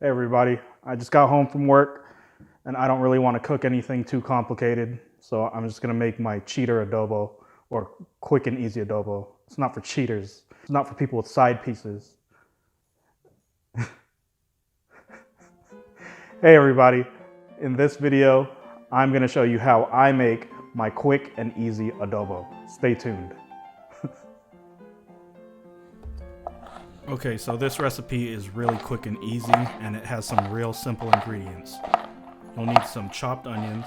Hey everybody, I just got home from work and I don't really want to cook anything too complicated, so I'm just gonna make my cheater adobo, or quick and easy adobo. It's not for cheaters, it's not for people with side pieces. Hey everybody, in this video, I'm gonna show you how I make my quick and easy adobo. Stay tuned. Okay, so this recipe is really quick and easy, and it has some real simple ingredients. You'll need some chopped onions,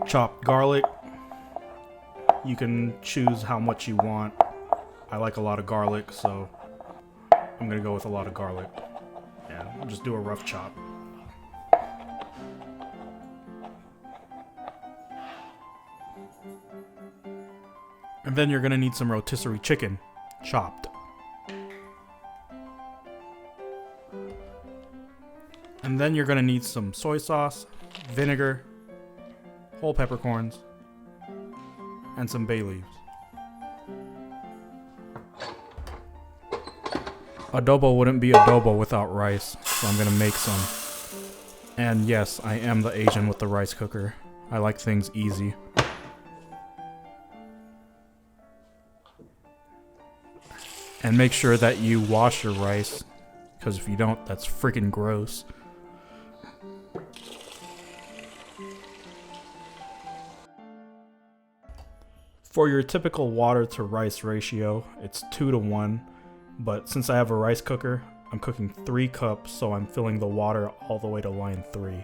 chopped garlic. You can choose how much you want. I like a lot of garlic, so I'm gonna go with a lot of garlic. Yeah, I'll just do a rough chop. And then you're gonna need some rotisserie chicken, chopped. And then you're gonna need some soy sauce, vinegar, whole peppercorns, and some bay leaves. Adobo wouldn't be adobo without rice, so I'm gonna make some. And yes, I am the Asian with the rice cooker. I like things easy. And make sure that you wash your rice, because if you don't, that's freaking gross. For your typical water to rice ratio, it's 2-to-1, but since I have a rice cooker, I'm cooking 3 cups, so I'm filling the water all the way to line 3.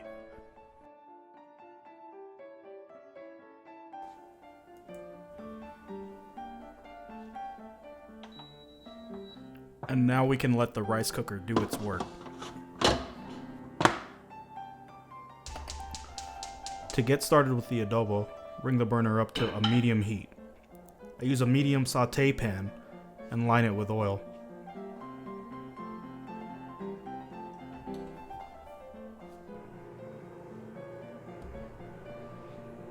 And now we can let the rice cooker do its work. To get started with the adobo, bring the burner up to a medium heat. I use a medium saute pan and line it with oil.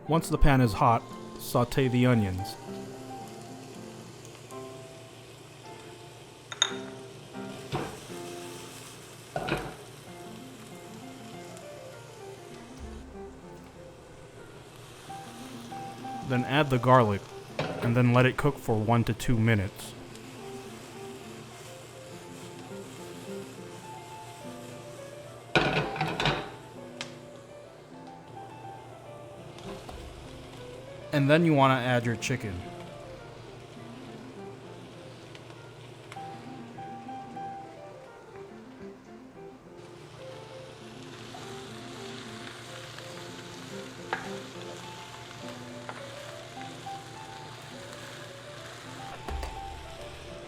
Once the pan is hot, saute the onions. Then add the garlic, and then let it cook for 1 to 2 minutes. And then you want to add your chicken.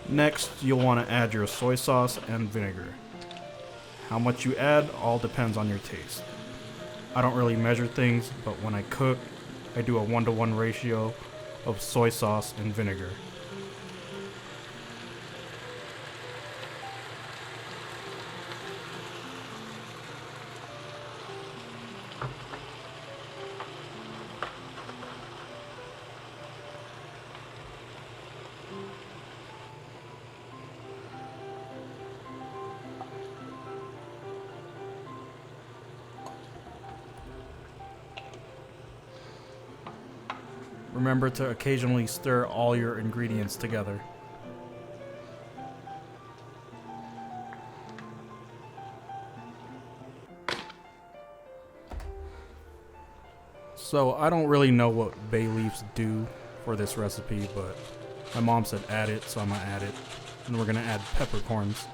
Next, you'll want to add your soy sauce and vinegar. How much you add all depends on your taste. I don't really measure things, but when I cook, I do a 1-to-1 ratio of soy sauce and vinegar. Remember to occasionally stir all your ingredients together. So I don't really know what bay leaves do for this recipe, but my mom said add it, so I'm gonna add it. And we're gonna add peppercorns.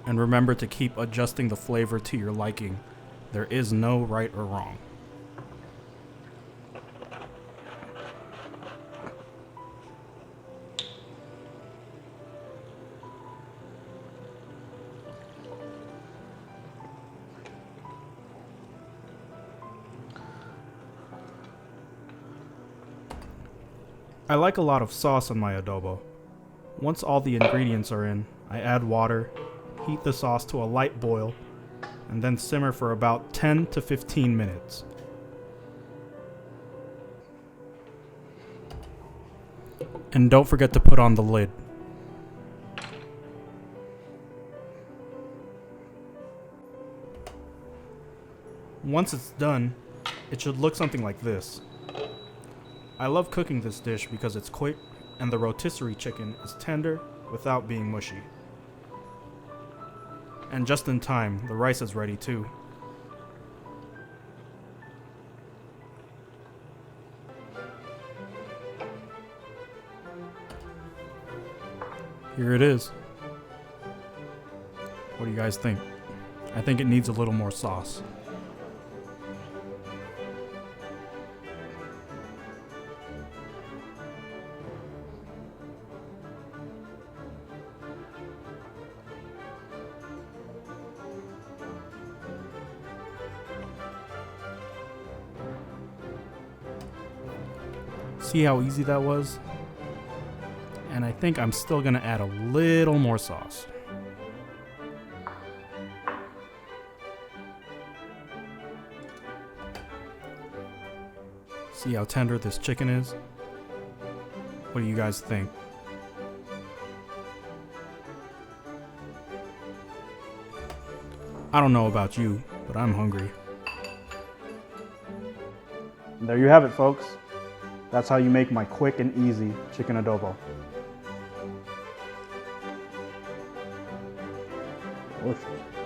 And remember to keep adjusting the flavor to your liking. There is no right or wrong. I like a lot of sauce on my adobo. Once all the ingredients are in, I add water, heat the sauce to a light boil, and then simmer for about 10 to 15 minutes. And don't forget to put on the lid. Once it's done, it should look something like this. I love cooking this dish because it's quick and the rotisserie chicken is tender without being mushy. And just in time, the rice is ready too. Here it is. What do you guys think? I think it needs a little more sauce. See how easy that was? And I think I'm still gonna add a little more sauce. See how tender this chicken is? What do you guys think? I don't know about you, but I'm hungry. There you have it, folks. That's how you make my quick and easy chicken adobo. Delicious.